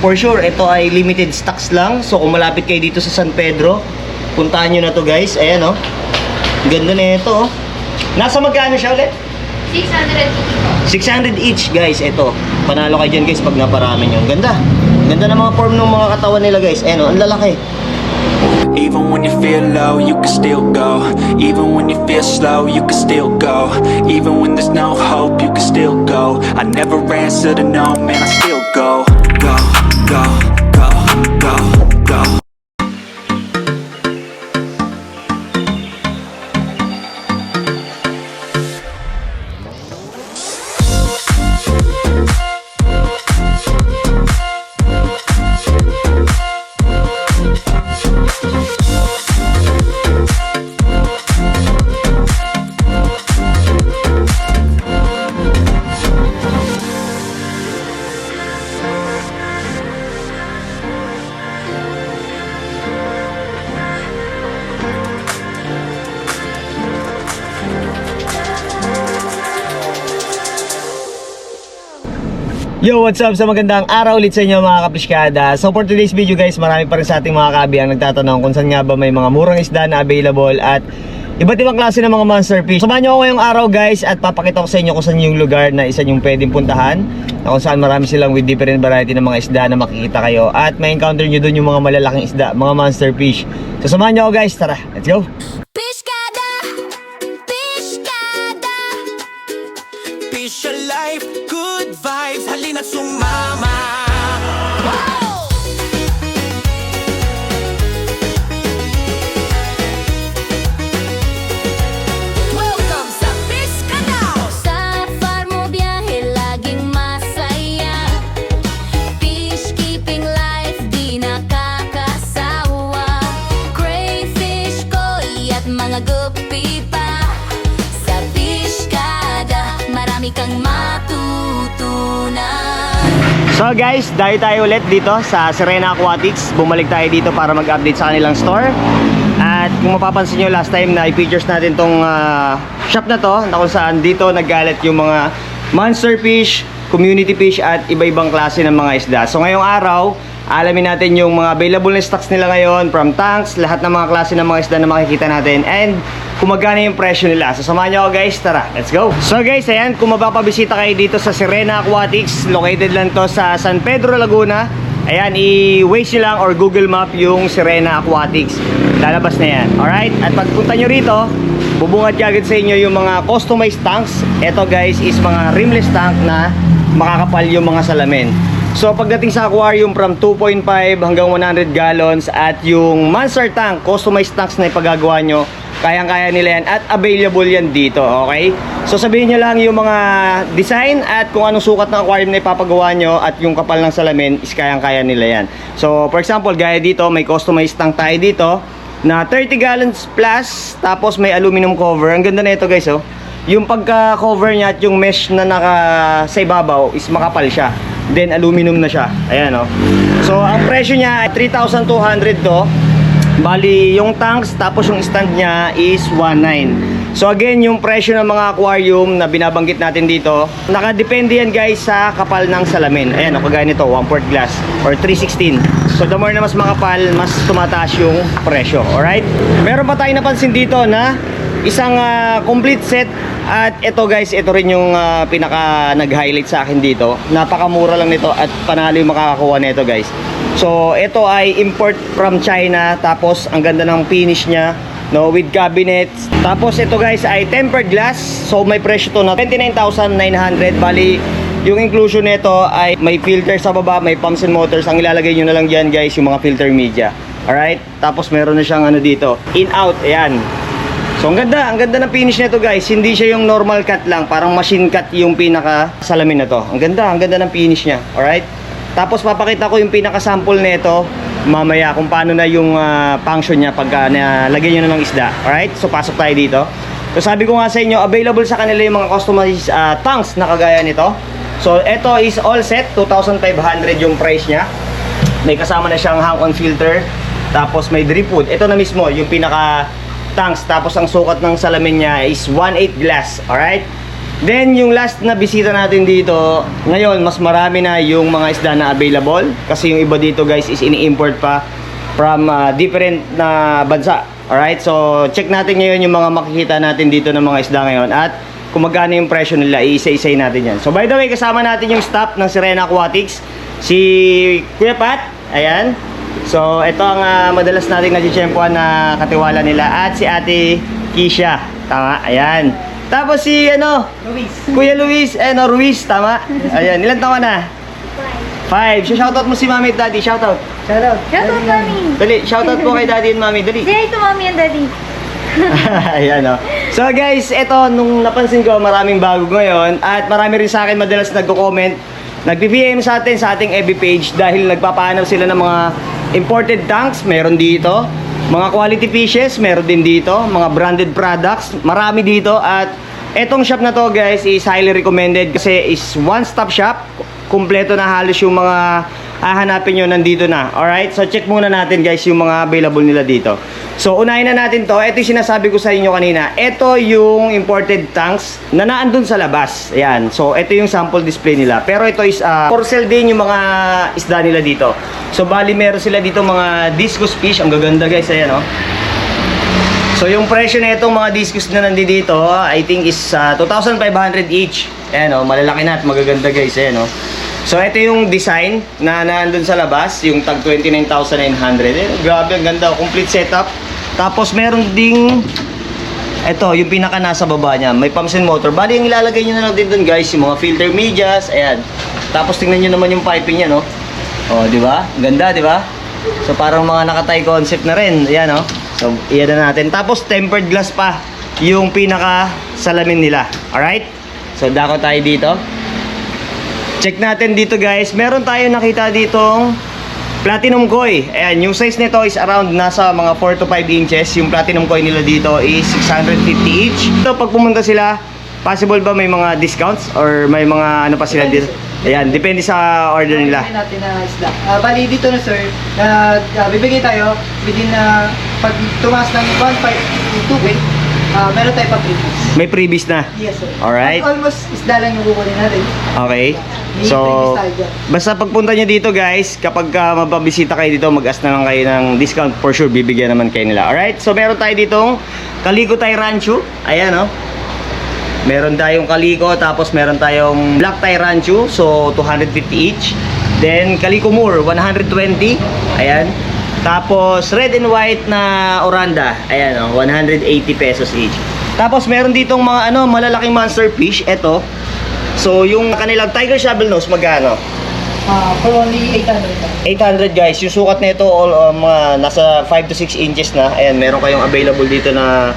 For sure, ito ay limited stocks lang. So kung malapit kayo dito sa San Pedro, puntahan nyo na to guys. Ayan oh. Ganda na ito oh. Nasa magkano siya ulit? 600 each guys. Ito, panalo kayo dyan guys pag naparami nyo. Ganda. Ganda ng mga form ng mga katawan nila guys. Ayan oh, ang lalaki. Even when you feel low, you can still go. Even when you feel slow, you can still go. Even when there's no hope, you can still go. I never answer to no, man, I still go. Go, go, go, go, go. Yo, what's up? Sa magandang araw ulit sa inyo mga kapiskada. So for today's video guys, marami pa rin sa ating mga kabi ang nagtatanong kung saan nga ba may mga murang isda na available at iba't ibang klase ng mga monster fish. Samahan nyo ako ngayong araw guys at papakita ko sa inyo kung saan yung lugar na isa yung pwedeng puntahan, na kung saan marami silang with different variety ng mga isda na makikita kayo at may encounter nyo dun yung mga malalaking isda, mga monster fish. So samahan nyo ako guys, tara, let's go! Piskada, piskada, Fish alive, good vibes, halina't sumama. welcome sa Piskada. Sa farm mo biyahe laging masaya. Fish keeping life di nakakasawa. Crayfish, koi at mga guppy pa. Sa Piskada, marami kang matutunan. So guys, dahil tayo ulit dito sa Serena Aquatics. Bumalik tayo dito para mag-update sa kanilang store. At kung mapapansin nyo last time na i-features natin tong shop na to, na kung saan dito naggalat yung mga monster fish, community fish at iba-ibang klase ng mga isda. So ngayong araw, alamin natin yung mga available na stocks nila ngayon from tanks, lahat ng mga klase ng mga isda na makikita natin and kung magkano yung presyo nila. So samahan nyo ako guys, tara, let's go! So guys, ayan, kung mapapabisita kayo dito sa Serena Aquatics, located lang to sa San Pedro, Laguna. Ayan, i-Waze nyo lang or Google Map yung Serena Aquatics. Lalabas na yan, alright? At pagpunta nyo rito, bubungad agad sa inyo yung mga customized tanks. Ito guys is mga rimless tank na makakapal yung mga salamin. So pagdating sa aquarium from 2.5 hanggang 100 gallons at yung monster tank, customized tanks na ipagagawa nyo, kayang-kaya nila yan at available yan dito, okay? So sabihin nyo lang yung mga design at kung anong sukat ng aquarium na ipapagawa nyo at yung kapal ng salamin is kayang-kaya nila yan. So for example, gaya dito, may customized tank tayo dito na 30 gallons plus, tapos may aluminum cover. Ang ganda na ito guys, oh. Yung pagka-cover niya at yung mesh na naka sa ibabaw is makapal siya. Then aluminum na siya. Ayan oh. So ang presyo niya ay 3,200 to. Bali yung tanks tapos yung stand niya is 1,900. So again, yung presyo ng mga aquarium na binabanggit natin dito, nakadepende yan guys sa kapal ng salamin. Ayan oh, kagaya nito, 1/4 glass or 316. So the more na mas makapal, mas tumataas yung presyo. Alright? Meron pa tayo napansin dito na isang complete set. At ito guys, ito rin yung pinaka nag-highlight sa akin dito. Napakamura lang nito at panalo yung makakakuha nito guys. So ito ay import from China. Tapos ang ganda ng finish niya, no, with cabinets. Tapos ito guys ay tempered glass. So may presyo to na 29,900. Bali yung inclusion nito ay may filter sa baba, may pumps and motors. Ang ilalagay nyo na lang dyan guys yung mga filter media. Alright, tapos meron na siyang ano dito, in-out, ayan. So ang ganda ng finish nito guys. Hindi siya yung normal cut lang, parang machine cut yung pinaka salamin na to. Ang ganda ng finish niya. Alright? Tapos papakita ko yung pinaka sample nito mamaya kung paano na yung function niya pagka nalagyan niyo na ng isda. Alright? So pasok tayo dito. So sabi ko nga sa inyo, available sa kanila yung mga customized tanks na kagaya nito. So ito is all set, 2,500 yung price niya. May kasama na siyang hang-on filter. Tapos may drip wood. Ito na mismo yung pinaka tanks. Tapos ang sukat ng salamin niya is 1/8 glass. Alright? Then, yung last na bisita natin dito, ngayon, mas marami na yung mga isda na available. Kasi yung iba dito, guys, is ini-import pa from different na bansa. Alright? So, check natin ngayon yung mga makikita natin dito ng mga isda ngayon. At kung magkano yung presyo nila, iisa-isay natin yan. So, by the way, kasama natin yung staff ng Sirena Aquatics. Si Kuya Pat. Ayan. So, ito ang madalas nating nachichempuan na katiwala nila. At si Ate Kisha. Tama? Ayan. Tapos si Luis. Kuya Luis, Ruiz, tama? Ayan, ilan taon na? 5. Shoutout mo si Mami at Daddy, shoutout. Shoutout. Shoutout, Mami! Dali, shoutout po kay Daddy and Mami, dali. Say hi to Mami and Daddy. Ayan o. So guys, eto, nung napansin ko, maraming bago ngayon. At marami rin sa akin madalas nagko-comment. Nag-PM sa atin sa ating FB page dahil nagpapahanap sila ng mga imported tanks, meron dito. Mga quality fishes, meron din dito. Mga branded products, marami dito. At etong shop na to guys is highly recommended kasi is one-stop shop. Kumpleto na halos yung mga hahanapin nyo nandito na. Alright, so check muna natin guys yung mga available nila dito. So unahin na natin to. Ito yung sinasabi ko sa inyo kanina. Ito yung imported tanks na naandun sa labas. Ayan, so ito yung sample display nila. Pero ito is for sale din yung mga isda nila dito. So bali meron sila dito mga discus fish. Ang gaganda guys, ayan oh. So yung presyo na itong mga discus na nandito, I think is 2,500 each. Ayan oh, malalaki na at magaganda guys, ayan oh. So ito yung design na nandun sa labas, yung tag 29,900. Grabe, ang ganda, complete setup. Tapos meron ding ito, yung pinaka nasa baba niya, may pumps and motor. Bali yung ilalagay niyo na lang din dun guys, yung mga filter medias, ayan. Tapos tingnan niyo naman yung piping niya, no. Oh, di ba? Ganda, di ba? So parang mga nakatay concept na rin, ayan, no. So iyan na natin. Tapos tempered glass pa yung pinaka salamin nila. Alright? So dako tayo dito. Check natin dito guys. Meron tayo nakita ditong platinum koi. Ayan, yung size nito is around nasa mga 4 to 5 inches. Yung platinum koi nila dito is 650 each. Ito pag pumunta sila, possible ba may mga discounts or may mga ano pa sila dito? Ayan, depende sa order nila. Bibigyan natin na isda. Bali dito na sir, bibigay tayo within pag tumaas ng 1.5 to 2 weight, meron tayo pa previous. May previous na. Yes sir. Alright. Almost isda lang yung kukunin natin. Okay. So, basta pagpunta nyo dito guys, kapag mapabisita kayo dito, mag-ask na lang kayo ng discount. For sure, bibigyan naman kayo nila. Alright, so meron tayo ditong Calico Thai Rancho. Ayan o. Meron tayong Calico, tapos meron tayong Black Thai Rancho. So, 250 each. Then, Calico Moor, 120. Ayan. Tapos, red and white na Oranda. Ayan o, 180 pesos each. Tapos, meron ditong mga malalaking monster fish. Ito. So, yung kanilang Tiger Shovel Nose, magkano? For only 800. 800 guys. Yung sukat nito all nasa 5 to 6 inches na. Ayan, meron kayong available dito na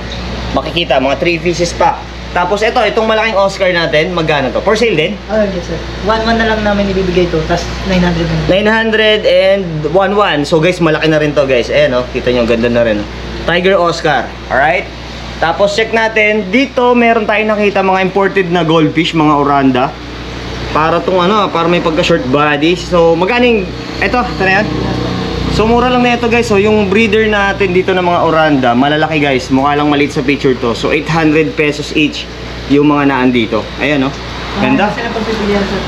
makikita, mga 3 pieces pa. Tapos itong malaking Oscar natin, magkano to? For sale din? Oh, yes sir. 1-1 na lang namin ibibigay to, tapos 900 na. 900 and 1-1. So guys, malaki na rin to guys. Ayan kita nyo, ganda na rin. Tiger Oscar. Alright? Tapos check natin, dito meron tayong nakita mga imported na goldfish, mga Oranda. Para tong para may pagka short body. So magkano ito na yan? So mura lang na ito guys. So yung breeder natin dito ng mga Oranda, malalaki guys. Mukha lang maliit sa picture to. So 800 pesos each yung mga naan dito. Ayan ganda. Sila pagpipilihan sir.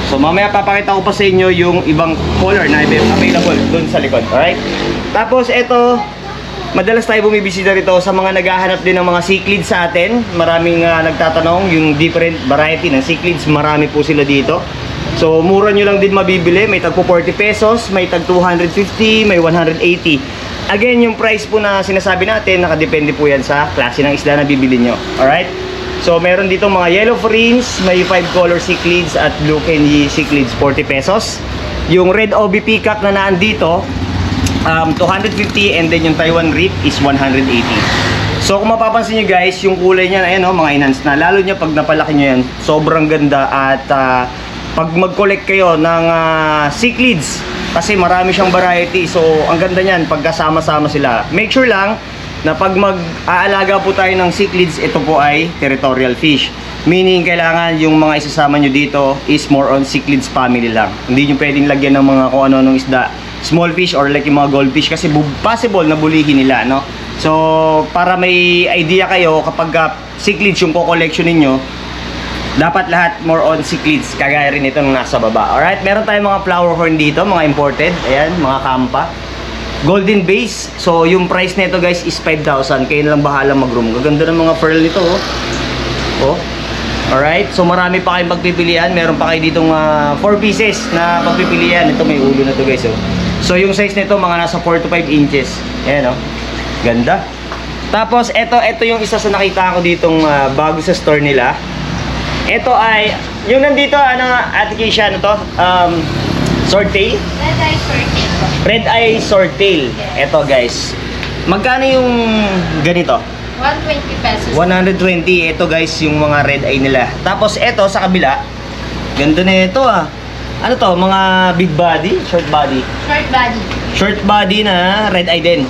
So mamaya papakita ko pa sa inyo yung ibang color na available doon sa likod. Alright? Tapos ito, madalas tayo bumibisita rito sa mga naghahanap din ng mga cichlids sa atin. Maraming nagtatanong yung different variety ng cichlids. Marami po sila dito. So mura nyo lang din mabibili. May tag po 40 pesos, may tag 250, may 180. Again, yung price po na sinasabi natin, nakadepende po yan sa klase ng isda na bibili nyo. Alright? So meron dito mga yellow fringe, may 5 color cichlids at blue candy cichlids, 40 pesos. Yung red OB peacock na naandito, 250, and then yung Taiwan Reef is 180. So kung mapapansin nyo guys, yung kulay niya, ayan mga enhanced na. Lalo niya pag napalaki nyo yan, sobrang ganda. At pag mag-collect kayo ng cichlids, kasi marami siyang variety. So ang ganda niyan pagkasama-sama sila. Make sure lang na pag mag-aalaga po tayo ng cichlids, ito po ay territorial fish. Meaning kailangan yung mga isasama nyo dito is more on cichlids family lang. Hindi nyo pwedeng lagyan ng mga kung ano-anong isda, small fish or like yung mga goldfish, kasi possible na bulihin nila, no? So para may idea kayo, kapag cichlids yung co-collection ninyo, Dapat lahat more on cichlids, kagaya rin ito nung nasa baba. Alright, meron tayong mga flower horn dito, mga imported. Ayan, mga kampa. Golden base. So, yung price nito guys is 5,000. Kayo na lang bahala mag-room. Gaganda ng mga pearl nito, oh. Oh. Alright, so marami pa kayong pagpipilian. Meron pa kayo ditong 4 pieces na pagpipilian. Ito may ulo na to guys, oh. So, yung size nito mga nasa 4 to 5 inches. Ayan, oh. Ganda. Tapos, ito yung isa sa nakita ko ditong bago sa store nila. Ito ay, yung nandito, Ate Keisha, ano to? Swordtail? Red eye shortage po. Red eye swordtail. Ito guys. Magkano yung ganito? 120 pesos. 120. Ito guys, yung mga red eye nila. Tapos ito sa kabila. Ganda na ito ah. Ano to? Mga big body? Short body? Short body. Short body na red eye din.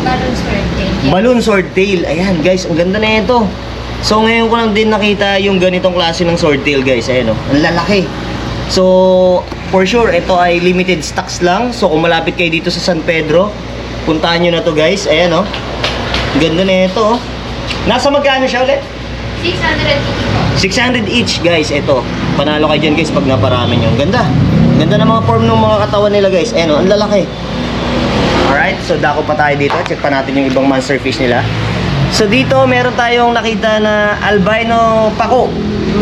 Balloon swordtail. Yes. Balloon swordtail. Ayan guys, ang ganda na ito. So ngayon ko lang din nakita yung ganitong klase ng swordtail guys. Ayan oh. Ang lalaki. So for sure, ito ay limited stocks lang. So kung malapit kayo dito sa San Pedro, puntahan nyo na to guys. Ayan oh. Ganda na ito oh. Nasa magkano siya ulit? 680 po. 600 each guys. Ito. Panalo kayo dyan guys pag naparami nyo. Ganda. Ganda ng mga form ng mga katawan nila guys. Ayan oh. Ang lalaki. Alright. So dako pa tayo dito. Check pa natin yung ibang monster fish nila. So dito meron tayong nakita na albino pako.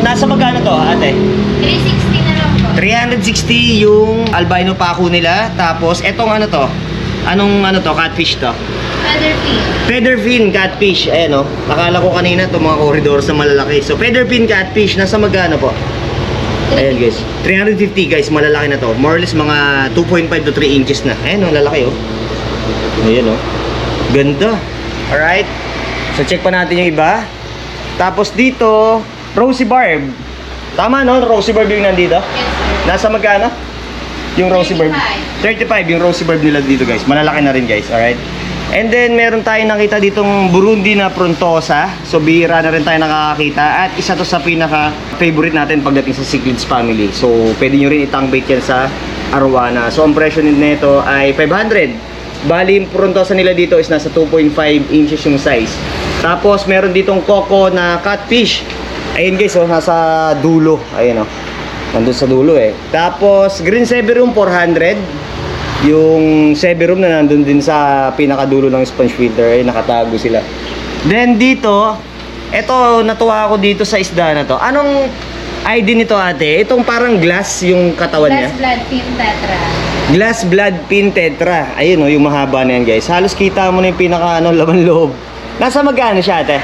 Nasa magkano to ate? 360 na lang po. 360 yung albino pako nila. Tapos etong ano to? Anong ano to? Catfish to? Featherfin. Featherfin catfish. Ayan o. Nakala ko kanina itong mga corridors na malalaki. So featherfin catfish. Nasa magkano po? Ayan guys. 350 guys. Malalaki na to. More or less mga 2.5 to 3 inches na. Ayan o. Lalaki o. Ayan o. Ganda. Alright. So check pa natin yung iba. Tapos dito, Rosy Barb. Tama no? Rosy Barb yung nandito? Yes, sir. Nasa magkano? Yung Rosy Barb. 35 yung Rosy Barb nila dito guys. Malalaki na rin guys. Alright. And then meron tayong nakita ditong Burundi na Prontosa. So bihira na rin tayo nakakakita. At isa to sa pinaka favorite natin pagdating sa cichlids family. So pwede nyo rin itang-bait yan sa Arowana. So ang presyo nito ay 500. Bali yung Prontosa nila dito is nasa 2.5 inches yung size. Tapos meron ditong Coco na catfish. Ayun guys, oh, nasa dulo. Ayun oh. Nandun sa dulo eh. Tapos Green Severum 400. Yung Severum na nandun din sa pinakadulo ng sponge filter. Ay nakatago sila. Then dito, eto natuwa ako dito sa isda na to. Anong ID nito ate? Itong parang glass yung katawan niya. Glass blood fin tetra. Glass blood pin tetra. Ayun oh, yung mahaba na yan guys. Halos kita mo na yung pinaka laman loob. Nasa magkano siya ate?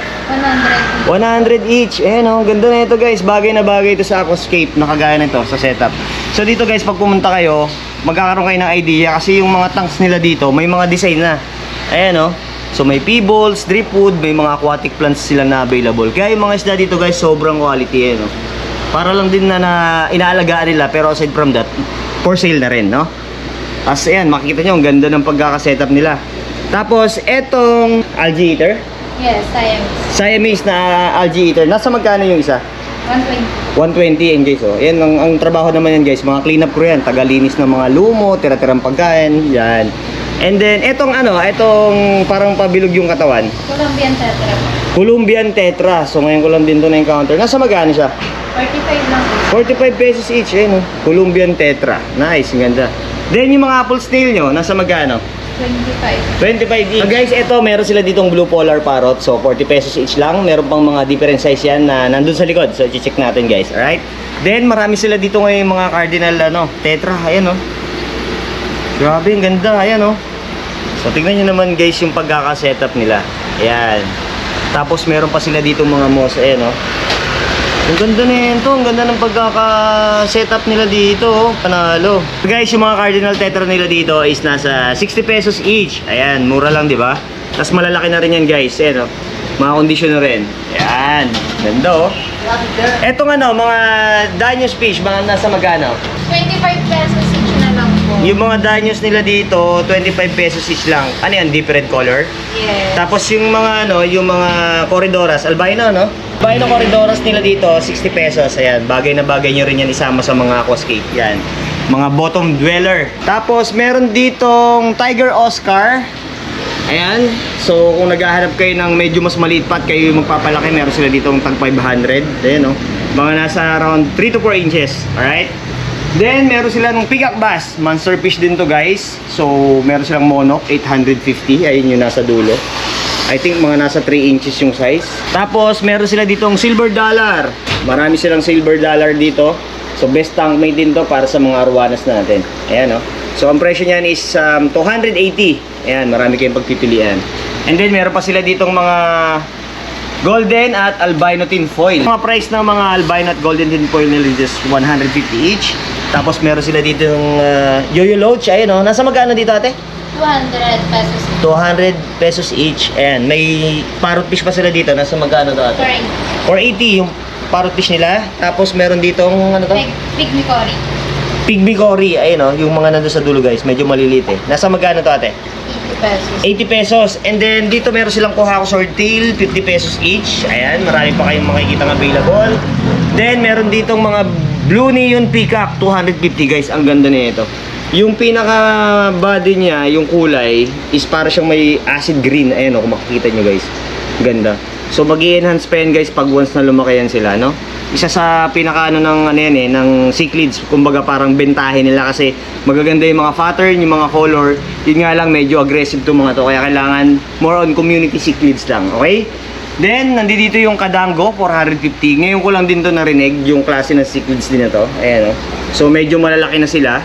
100. 100 each. Eh no, ganda na ito guys. Bagay na bagay ito sa aquascape na kagaya nito sa setup. So dito guys, pag pumunta kayo, magkakaroon kayo ng idea kasi yung mga tanks nila dito, may mga design na. Ayan no. So may pea balls, drip wood, may mga aquatic plants sila na available. Kaya yung mga isda dito guys, sobrang quality eh no. Para lang din na inaalagaan nila, pero aside from that, for sale na rin no. Tapos ayan, makikita nyo ang ganda ng pagkakasetup nila. Tapos etong algae eater. Yes, Siamese Siamese. na algae eater. Nasa magkano yung isa? 120. 120 yan guys oh. Yan ang trabaho naman yan guys. Mga clean up crew yan. Tagalinis ng mga lumo, tira-tirang pagkain. Yan. And then etong etong parang pabilog yung katawan. Colombian tetra po. Colombian tetra. So ngayon ko lang din to na-encounter. Nasa magkano siya? 45 lang po. 45 pesos each eh no. Colombian tetra. Nice, ganda. Then yung mga apple snail nyo, nasa magkano? 25. 25 each. So guys, ito meron sila ditong blue polar parrot. So 40 pesos each lang. Meron pang mga different size yan na nandun sa likod. So i-check natin guys. Alright. Then marami sila dito ngayon mga cardinal tetra. Ayan oh. Grabe, ang ganda. Ayan oh. So tingnan nyo naman guys yung pagkaka-setup nila. Ayan. Tapos meron pa sila dito mga moss. Ayan oh. Ang ganda na ito, ang ganda ng pagkaka-setup nila dito, oh. Panalo. So guys, yung mga cardinal tetra nila dito is nasa 60 pesos each. Ayan, mura lang, di ba? Tapos malalaki na rin yan, guys. Ayan, oh. Mga kondisyon na rin. Ayan, ganda, oh. Etong mga Danios fish, mga nasa magkano? 25 pesos each na lang po. Yung mga Danios nila dito, 25 pesos each lang. Ano yan, different color? Yes. Tapos yung mga yung mga Corridoras, albino no? Albino Corridoras nila dito 60 pesos. Ayan, bagay na bagay nyo rin yan isama sa mga aquascape. Yan. Mga bottom dweller. Tapos meron ditong Tiger Oscar. Ayan. So kung naghahanap kayo ng medyo mas maliit pa at kayo magpapalaki, meron sila ditong tag 500. Ayan no. Mga nasa around 3 to 4 inches. Alright? Then, meron sila ng peacock bass. Monster fish din to guys. So, meron silang monok, 850. Ayun yung nasa dulo. I think mga nasa 3 inches yung size. Tapos, meron sila ditong silver dollar. Marami silang silver dollar dito. So, best tank mate din to para sa mga arwanas natin. Ayan, oh. So, ang presyo niyan is 280. Ayan, marami kayong pagpipilian. And then, meron pa sila ditong mga golden at albino tin foil. Mga price ng mga albino at golden tin foil nila is just 150 each. Tapos meron sila dito yung yoyo loach. Ayun, oh. Nasa magkano dito ate? 200 pesos. 200 pesos each. Ayan, may parrot fish pa sila dito. Nasa magkano to ate? 480 yung parrot fish nila. Tapos meron ditong ano to? Pygmy cory. Pygmy cory. Ayun, oh, yung mga nandun sa dulo guys. Medyo maliliit eh. Nasa magkano to ate? 80 pesos. 80 pesos. And then dito meron silang Kohako swordtail, 50 pesos each. Ayan, marami pa kayong makikita available. Then meron ditong mga blue neon peacock, 250 guys. Ang ganda nito. Yung pinaka body niya, yung kulay is para siyang may acid green. Ayan, oh, kung makikita nyo guys. Ganda. So mag-i-enhance pa yan guys pag once na lumaki yan sila, no? Isa sa pinaka ano ng ano yan eh, ng cichlids, kumbaga parang bentahe nila kasi magaganda yung mga pattern, yung mga color. Yun nga lang medyo aggressive to mga to, kaya kailangan more on community cichlids lang, okay? Then nandito yung kadango, 450. Ngayon ko lang din to narinig yung klase ng cichlids din na to. Ayan, oh. So medyo malalaki na sila.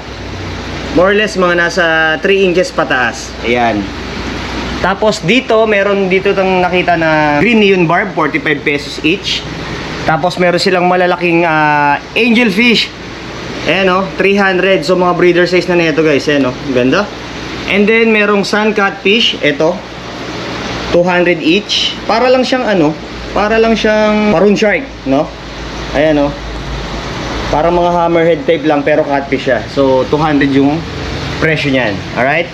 More or less mga nasa 3 inches pataas. Ayan. Tapos dito, meron dito tang nakita na green neon barb, 45 pesos each. Tapos meron silang malalaking angel fish. Ayan, oh, 300. So mga breeder size na nito guys. Ayan, oh, ganda. And then merong sun catfish. Ito, 200 each. Para lang siyang ano, para lang siyang maroon shark, no? Ayan, oh. Parang mga hammerhead type lang pero catfish siya. So 200 yung presyo niyan. Alright?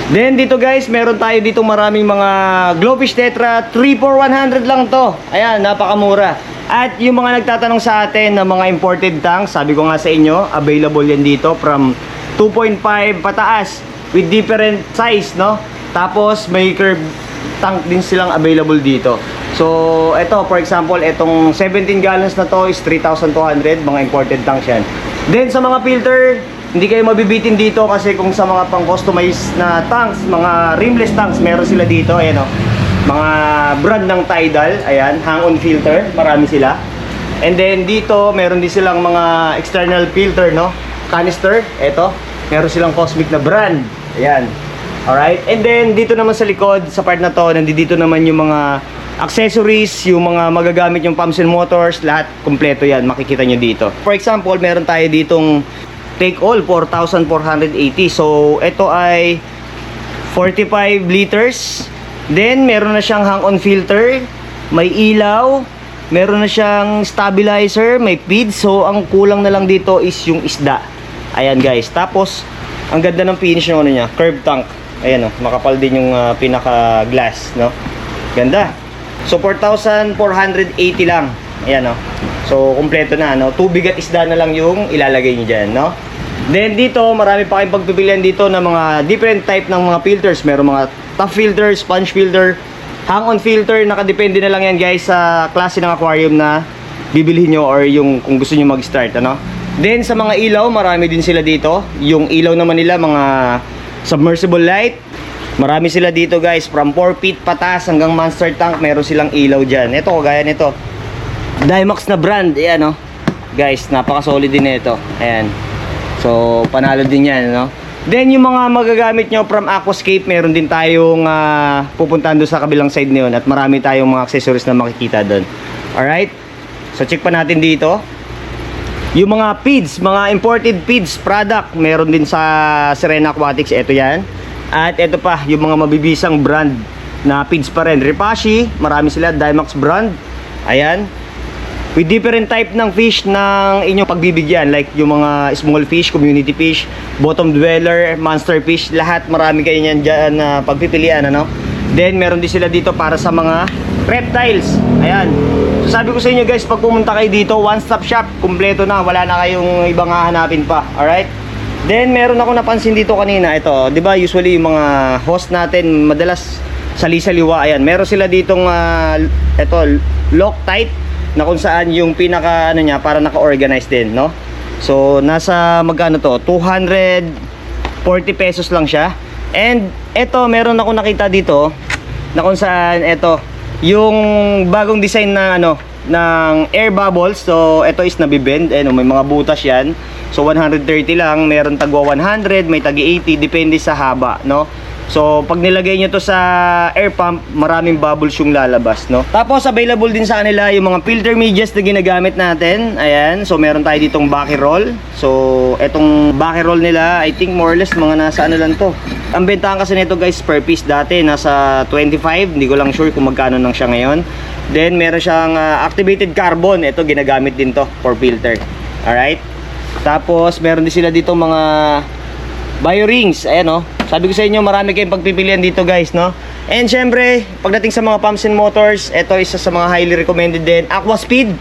Then dito guys, meron tayo dito maraming mga glowfish tetra. 3 for 100 lang to. Ayan, napakamura. At yung mga nagtatanong sa atin ng mga imported tanks, sabi ko nga sa inyo, available yan dito from 2.5 pataas with different size, no? Tapos may curved tank din silang available dito. So, ito, for example, itong 17 gallons na to is 3,200, mga imported tanks yan. Then, sa mga filter, hindi kayo mabibitin dito kasi kung sa mga pang-customized na tanks, mga rimless tanks, meron sila dito, ayan o. Mga brand ng Tidal, ayan, hang-on filter, marami sila. And then, dito, meron din silang mga external filter, no? Canister, eto, meron silang Cosmic na brand, ayan. Alright, and then dito naman sa likod, sa part na to, nandito naman yung mga accessories, yung mga magagamit yung pumps and motors, lahat kompleto yan, makikita nyo dito. For example, meron tayo ditong take all, 4,480. So, ito ay 45 liters. Then, meron na siyang hang-on filter, may ilaw, meron na siyang stabilizer, may feed. So, ang kulang na lang dito is yung isda. Ayan guys, tapos, ang ganda ng finish ng ano niya, curved tank. Ayan, oh, makapal din yung pinaka-glass, no? Ganda. So 4,480 lang. Ayan, oh. So kumpleto na, no? Tubig at isda na lang yung ilalagay niyo diyan, no? Then dito, marami pa kayong pagpipilian dito ng mga different type ng mga filters. Meron mga tough filter, sponge filter, hang-on filter, nakadepende na lang yan guys sa klase ng aquarium na bibilhin nyo or yung kung gusto niyo mag-start, ano? Then sa mga ilaw, marami din sila dito. Yung ilaw naman nila, mga submersible light. Marami sila dito guys, from 4 feet pataas hanggang monster tank, meron silang ilaw dyan. Ito, gaya nito, Dimax na brand. Ayan, oh. Guys, napaka-solid din ito. Ayan. So, panalo din yan, no? Then, yung mga magagamit nyo from Aquascape, meron din tayong pupuntahan doon sa kabilang side na yun. At marami tayong mga accessories na makikita doon. Alright? So, check pa natin dito. Yung mga feeds, mga imported feeds product, meron din sa Serena Aquatics. Ito yan. At ito pa, yung mga mabibisang brand na feeds pa rin. Repashy, marami sila. Dimax brand. Ayan. With different type ng fish ng inyong pagbibigyan. Like yung mga small fish, community fish, bottom dweller, monster fish. Lahat marami kayo yan dyan na pagpipilian, ano? Then meron din sila dito para sa mga reptiles. Ayan. So sabi ko sa inyo guys, pag pumunta kayo dito, one stop shop, kumpleto na, wala na kayong ibang hahanapin pa. Alright? Then meron ako napansin dito kanina, ito, 'di ba? Usually yung mga host natin madalas sali-saliwa. Ayan, meron sila ditong ito, Loctite na kung saan yung pinaka ano niya para naka-organize din, no? So nasa magkano to? 240 pesos lang siya. And eto, meron ako nakita dito na kung saan eto yung bagong design na ano ng air bubbles. So ito is nabibend, may mga butas yan. So 130 lang, meron tagwa 100, may tagi 80, depende sa haba, no? So pag nilagay nyo to sa air pump, maraming bubbles yung lalabas, no? Tapos available din sa kanila yung mga filter medias na ginagamit natin. Ayan, so meron tayo ditong Baki roll. So etong Baki roll nila, I think more or less mga nasa ano lang to. Ang bentahan kasi nito guys per piece dati nasa 25, hindi ko lang sure kung magkano nang siya ngayon. Then meron siyang activated carbon, ito ginagamit din to for filter. Alright. Tapos meron din sila dito mga bio rings. Ayan, no? Sabi ko sa inyo, marami kayong pagpipilian dito guys, no? And syempre, pagdating sa mga pumps and motors, ito isa sa mga highly recommended din, Aqua Speed.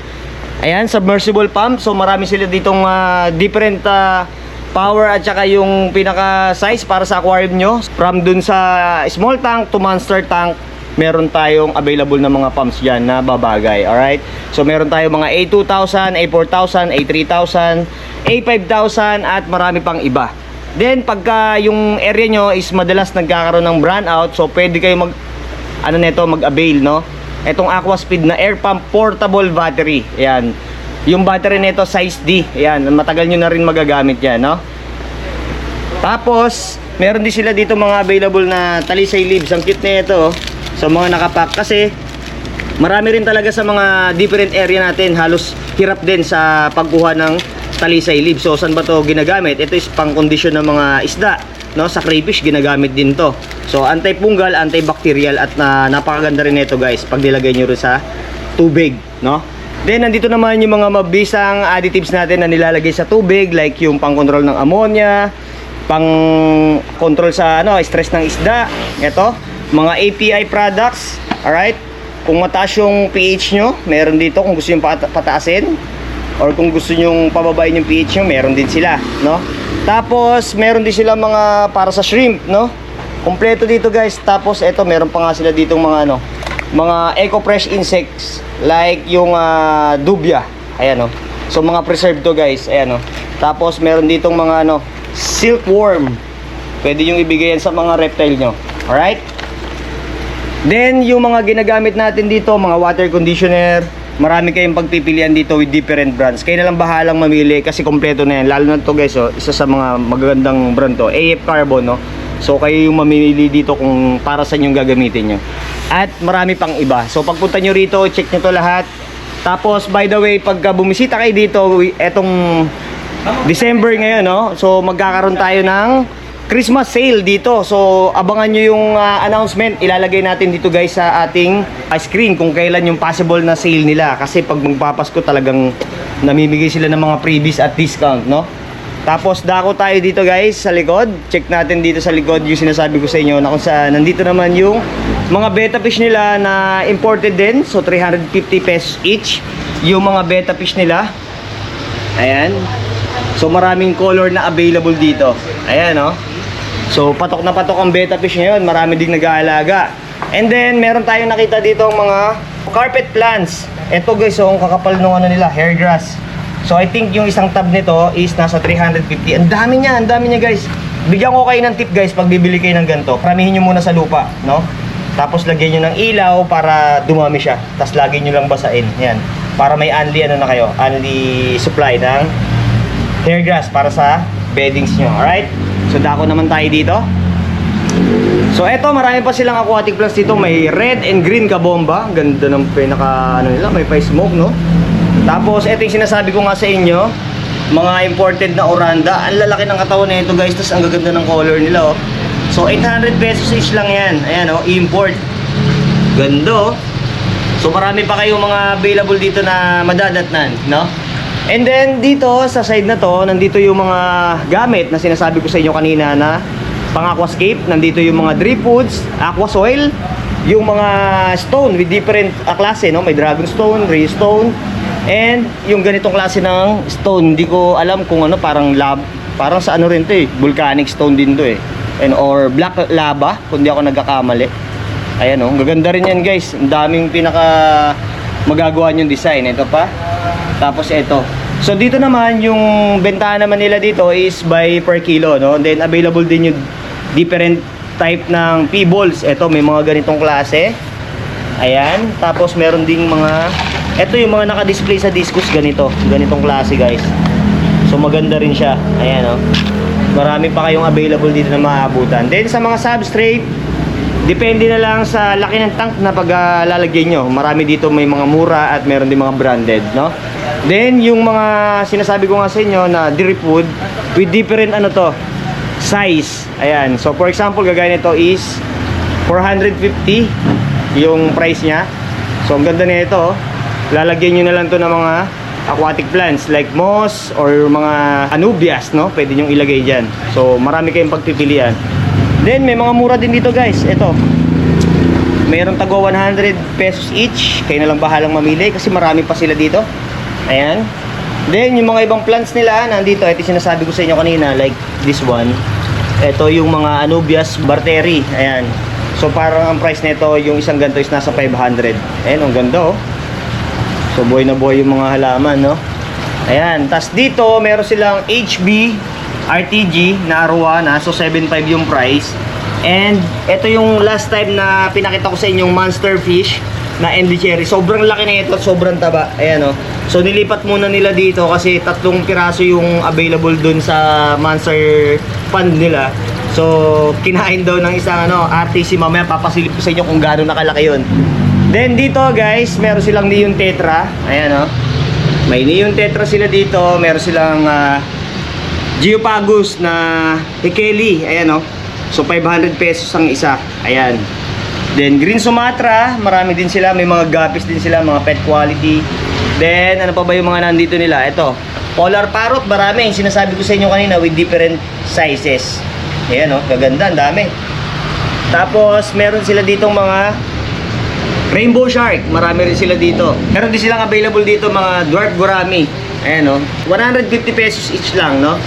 Ayan, submersible pump. So marami sila ditong different power at saka yung pinaka size para sa aquarium nyo. From dun sa small tank to monster tank, meron tayong available na mga pumps dyan na babagay. Alright? So meron tayong mga A2000, A4000, A3000, A5000 at marami pang iba. Then pagka yung area nyo is madalas nagkakaroon ng brand out, so pwede kayo mag-avail, no? Etong Aqua Speed na air pump portable battery. Ayan. Yung battery nito size D. Ayan, matagal nyo na rin magagamit yan, no? Tapos meron din sila dito mga available na talisay leaves. Ang cute na ito, sa mga nakapack, kasi marami rin talaga sa mga different area natin halos hirap din sa pagkuha ng talisay leaves. So saan ba to ginagamit? Ito is pang kondisyon ng mga isda, no? Sa crayfish ginagamit din to. So anti-fungal, antibacterial at napakaganda rin nito guys pag nilagay nyo rin sa tubig, no? Then nandito naman yung mga mabisang additives natin na nilalagay sa tubig, like yung pang control ng ammonia, pang control sa stress ng isda. Ito, mga API products. Alright, kung mataas yung pH nyo, meron dito. Kung gusto yung pataasin or kung gusto nyong pababain yung pH nyo, meron din sila, no? Tapos meron din sila mga para sa shrimp, no? Kompleto dito guys. Tapos eto, meron pa nga sila ditong mga mga eco fresh insects like yung dubia. Ayan, no? So mga preserved to guys. Ayan, no? Tapos meron ditong mga silkworm. Pwede yung ibigay yan sa mga reptile nyo. Alright? Then yung mga ginagamit natin dito, mga water conditioner, marami kayong pagpipilian dito with different brands. Kayo na lang bahalang mamili kasi kompleto na yan. Lalo na to guys, isa sa mga magagandang brand to, AF Carbon, no? So kayo yung mamili dito kung para sa yung gagamitin nyo. At marami pang iba. So pagpunta nyo rito, check nyo to lahat. Tapos by the way, pagka bumisita kayo dito, etong December ngayon, no? So magkakaroon tayo ng Christmas sale dito. So abangan nyo yung announcement. Ilalagay natin dito guys sa ating screen kung kailan yung possible na sale nila. Kasi pag magpapasko talagang namimigay sila ng mga freebies at discount, no? Tapos dako tayo dito guys sa likod. Check natin dito sa likod yung sinasabi ko sa inyo na kung saan nandito naman yung mga betta fish nila na imported din. So 350 pesos each yung mga betta fish nila. Ayan. So maraming color na available dito. Ayan, no? So patok na patok ang betta fish ngayon. Marami ding nag-aalaga. And then meron tayong nakita dito ang mga carpet plants. Ito guys, ang kakapal ng nila, hair grass. So I think yung isang tab nito is nasa 350. Ang dami niya guys. Bigyan ko kayo ng tip guys pag bibili kayo ng ganito. Paramihin nyo muna sa lupa, no? Tapos lagyan nyo ng ilaw para dumami siya. Tapos lagyan nyo lang basain. Yan. Para may only only supply ng hair grass para sa beddings nyo. Alright? So dako naman tayo dito. So eto, marami pa silang aquatic plants dito. May red and green kabomba. Ganda ng pinaka nila, may pa smoke, no? Tapos eto yung sinasabi ko nga sa inyo, mga imported na oranda. Ang lalaki ng katawan nito guys. Tapos ang gaganda ng color nila, oh. So 800 pesos each lang yan. Ayan, oh, import. Ganda, oh. So marami pa kayong mga available dito na madadatnan, no? And then dito sa side na to, nandito yung mga gamit na sinasabi ko sa inyo kanina na pang aquascape. Nandito yung mga drip foods, aqua soil, yung mga stone with different klase, no? May dragon stone, ray stone, and yung ganitong klase ng stone. Hindi ko alam kung parang parang sa rin to eh, volcanic stone din to eh. And or black lava, kung di ako nagkakamali. Ayan, oh, gaganda rin yan guys. Ang daming pinaka magagawa yung design. Ito pa. Tapos ito. So dito naman yung bentahan naman nila dito is by per kilo, no? Then available din yung different type ng P-balls. Ito may mga ganitong klase. Ayan. Tapos meron ding mga, ito yung mga naka-display sa discus ganito. Ganitong klase, guys. So maganda rin siya. Ayan, oh. Marami pa kayong available dito na maaabutan. Then sa mga substrate, depende na lang sa laki ng tank na paglalagyan nyo. Marami dito may mga mura at meron din mga branded, no? Then yung mga sinasabi ko nga sa inyo na Dripwood with different ano to, size. Ayan. So for example, gagaya nito is 450 yung price niya. So ang ganda nito, lalagyan nyo na lang to ng mga aquatic plants like moss or mga anubias, no? Pwede nyo ilagay dyan. So marami kayong pagpipilian. Then may mga mura din dito, guys. Ito. Mayroong tagwa 100 pesos each. Kayo na lang bahalang mamili kasi marami pa sila dito. Ayan. Then yung mga ibang plants nila nandito. Ito sinasabi ko sa inyo kanina, like this one. Ito yung mga anubias barteri. Ayan. So parang ang price nito, yung isang ganito is nasa 500. Ayan, ang ganda, oh. So buhay na buhay yung mga halaman, no? Ayan. Tas dito meron silang HB RTG na arowana, so 7.5 yung price. And ito yung last time na pinakita ko sa inyong monster fish na MD Cherry. Sobrang laki na ito, sobrang taba. Ayan, oh. So nilipat muna nila dito kasi 3 piraso yung available dun sa monster pond nila. So kinain daw ng isang RTC. Mamaya papasilip ko sa inyo kung gaano nakalaki yun. Then dito, guys, meron silang Neon Tetra. Ayan, oh. May Neon Tetra sila dito. Meron silang Geopagus na Hikeli, ayan, oh. So 500 pesos ang isa. Ayan. Then Green Sumatra, marami din sila, may mga guppies din sila, mga pet quality. Then ano pa ba yung mga nandito nila? Ito, Polar Parrot, marami. Sinasabi ko sa inyo kanina with different sizes. Ayan, oh, gaganda, ang dami. Tapos meron sila ditong mga Rainbow Shark, marami rin sila dito. Meron din silang available dito mga Dwarf Gourami. Ayan, oh, 150 pesos each lang, no?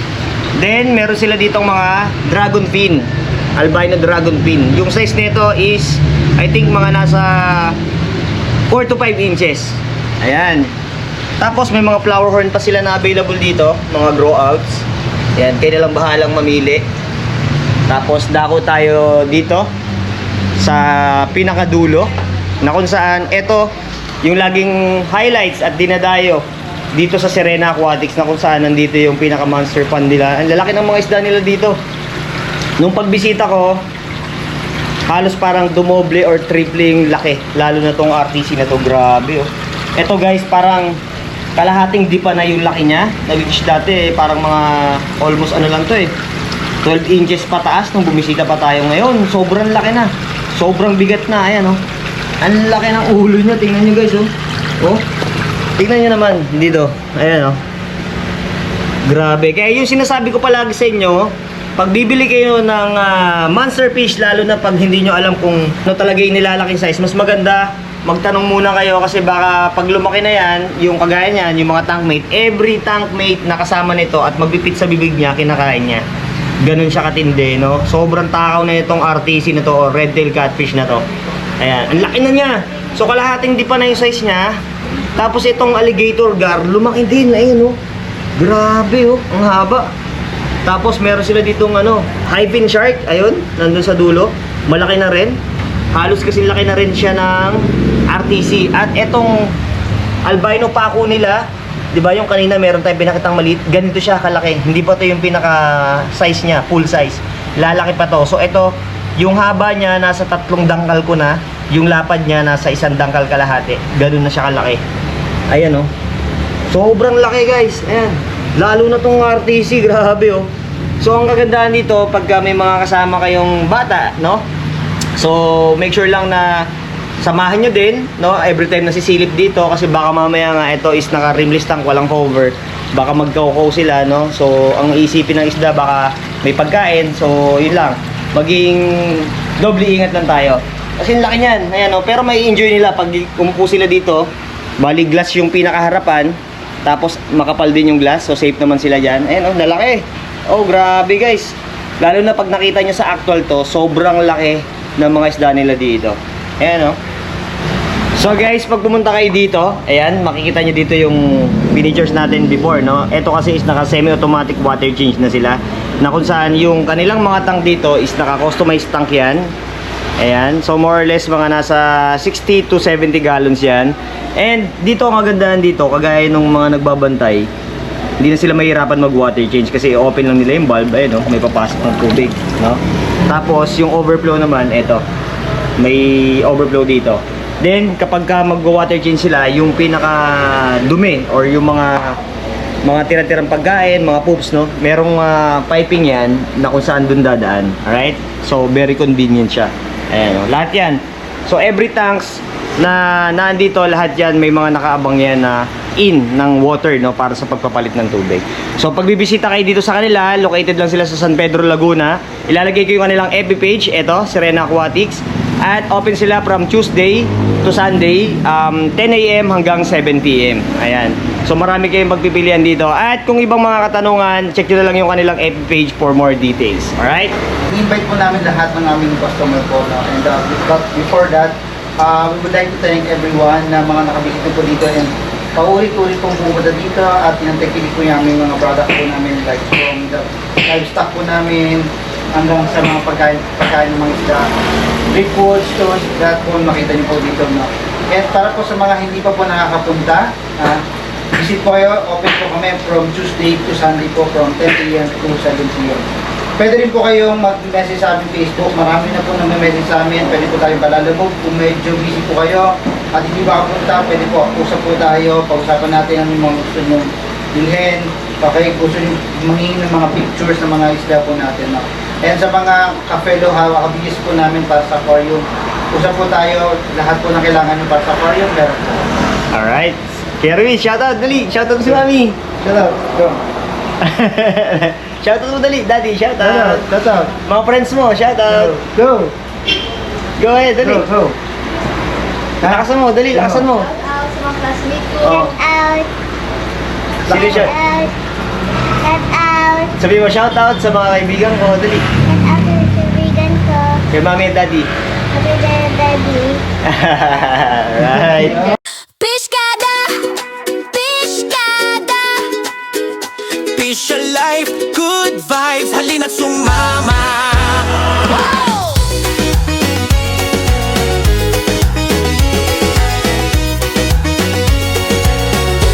Then, meron sila ditong mga Dragon Fin, albino Dragon Fin. Yung size nito is, I think mga nasa 4 to 5 inches. Ayan. Tapos, may mga flower horn pa sila na available dito, mga grow outs. Ayan, kayo na lang bahalang mamili. Tapos, dako tayo dito sa pinakadulo, na kung saan, ito, yung laging highlights at dinadayo dito sa Serena Aquatics, na kung saan nandito yung pinaka monster pond nila. Ang lalaki ng mga isda nila dito. Nung pagbisita ko, halos parang dumoble or tripling laki, lalo na tong RTC na to. Grabe, oh. Ito, guys, parang kalahating dipa na yung laki niya, na which dati parang mga almost lang to, 12 inches pataas nung bumisita pa tayo ngayon. Sobrang laki na, sobrang bigat na. Ayan, oh. Ang laki ng ulo niya, tingnan nyo, guys, oh. Oh, tingnan nyo naman dito. Ayan, oh. Grabe. Kaya yung sinasabi ko palagi sa inyo, pag bibili kayo ng monster fish, lalo na pag hindi nyo alam kung ano talaga yung nilalaking size, mas maganda magtanong muna kayo kasi baka pag lumaki na yan, yung kagaya niyan, yung mga tankmate, every tankmate na kasama nito at magbipit sa bibig niya, kinakain niya. Ganun siya katindi, no? Sobrang takaw na itong RTC na to o red tail catfish na to. Ayan, ang laki na niya. So kalahating di pa na yung size niya. Tapos itong alligator gar, lumaki din. Ayun, oh. Grabe, oh. Ang haba. Tapos meron sila ditong hyphen shark. Ayun, nandun sa dulo. Malaki na rin. Halos kasi laki na rin siya ng RTC. At itong albino paku nila, di ba yung kanina meron tayong pinakitang maliit, ganito siya kalaki. Hindi pa to yung pinaka size niya, full size. Lalaki pa to. So ito, yung haba niya nasa 3 dangkal ko na. Yung lapad niya nasa 1 dangkal kalahati. Ganun na siya kalaki. Ayan, oh. Sobrang laki, guys. Ayan. Lalo na tong RTC, grabe, oh. So ang kagandahan dito pagka may mga kasama kayong bata, no? So make sure lang na samahan nyo din, no? Every time na sisilip dito kasi baka mamaya nga ito is naka-rimless tank, walang cover. Baka magkaukaw sila, no? So ang iisipin ng isda baka may pagkain. So yun lang. Maging doble ingat lang tayo. Kasi laki niyan. Ayan, no? Pero may enjoy nila pag umupo sila dito. Bali glass yung pinakaharapan. Tapos makapal din yung glass. So safe naman sila dyan. Ayan, oh, lalaki. Oh, grabe, guys. Lalo na pag nakita nyo sa actual to, sobrang laki ng mga isda nila dito. Ayan, oh. So guys, pag pumunta kayo dito, ayan, makikita nyo dito yung miniatures natin before, no? Ito kasi is naka semi-automatic water change na sila, na kung saan yung kanilang mga tank dito is naka-customized tank yan. Ayan, so more or less mga nasa 60 to 70 gallons yan. And dito ang kagandahan dito, kagaya nung mga nagbabantay, hindi na sila mahirapan mag-water change kasi open lang nila yung valve, ayun, no? May papasok ng tubig, no? Tapos yung overflow naman, eto, may overflow dito. Then kapag ka mag-water change sila, yung pinaka dumi or yung mga tira-tirang pagkain, mga poops, no, merong piping yan na kung saan dun dadaan. Alright? So very convenient siya. Ayan, no? Lahat yan. So every tanks na nandito, lahat yan may mga nakaabang yan na in ng water, no, para sa pagpapalit ng tubig. So pag bibisita kayo dito sa kanila, located lang sila sa San Pedro, Laguna. Ilalagay ko yung kanilang FB page, eto, Serena Aquatics. At open sila from Tuesday to Sunday, 10 AM hanggang 7 PM. Ayan. So marami kayong pagpipilian dito. At kung ibang mga katanungan, check nyo na lang yung kanilang FB page for more details. Alright? I-invite po namin lahat ng aming customer po. No? And but before that, we would like to thank everyone na mga nakabisit po dito and paulit-ulit pong pumunta dito at inantakilig po yung aming mga product po namin like from the livestock po namin hanggang sa mga pagkain ng mga isda, big foods, stones, lahat po makita niyo po dito. No? And para po sa mga hindi pa po nakakapunta, visit po kayo, open po kami from Tuesday to Sunday po from 10 AM to 7 PM. Pwede rin po kayong mag-message sa aming Facebook, marami na po nag-message sa amin, pwede po tayong palalamog kung medyo busy po kayo at hindi makapunta, pwede po, usap po tayo, pag-usapan natin ang mga gusto nyo bilhin, okay, gusto nyo mangingin ng mga pictures ng mga isda po natin. No? And sa mga ka-fellow habigis po namin para sa aquarium, usap po tayo, lahat po na kailangan nyo para sa aquarium, meron po. Alright. Kerwin, shoutout, dali. Shoutout si Mami. Shoutout, go. Shoutout mo dali, Daddy. Shoutout. Shoutout. Mga friends mo, shoutout. Go. Go ahead, dali. Go. Lakasan mo, dali, lakasan mo. Shout out sa mga classmates ko. Oh. Out, Sino siya? out, shout out, Sabi mo, shoutout sa mga kaibigan ko, dali. shout out sa kaibigan ko, Kay Mami at Daddy. happy daddy. Alright. Pishkada, Pishkada, Fish alive, good vibes, halina't sumama.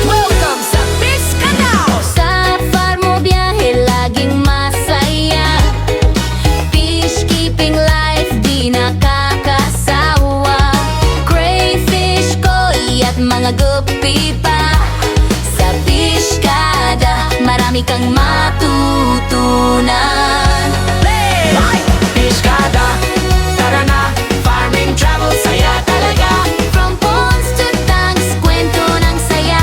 welcome sa Pishkada. Sa farm mo biyahe laging masaya. Fish keeping life di nakakasawa. Crayfish, koi at mga guppy pa. Sa Pishkada, marami kang matutunan. Pishkada, tara na, farming travel, saya talaga. From ponds to tanks, kwento ng saya.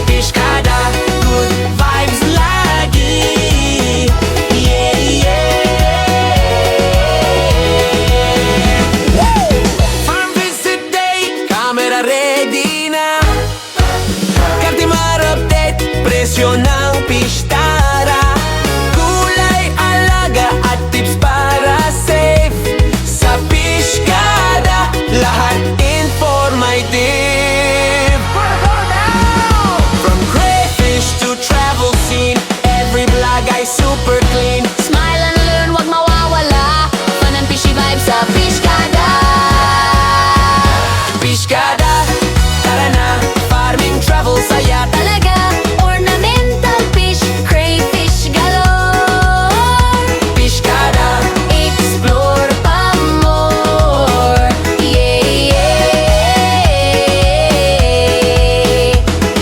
Pishkada, good vibes lagi. Yeah, yeah. Farm visit day, camera ready na. Kartimar update, presyo ng fish tara. Kulay, alaga at tips para safe. Sa Pishkada, lahat informative. From crayfish to travel scene, every vlog ay super clean. Smile and learn, wag mawawala. Fun and fishy vibes sa Pishkada. Pishkada, tara na, farming travel, saya Talaga, ornamental fish, crayfish galore. Pishkada, Explore pa more. Yeah, yeah.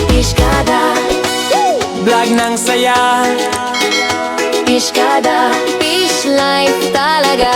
Pishkada, vlog ng saya. Pishkada, fish life talaga.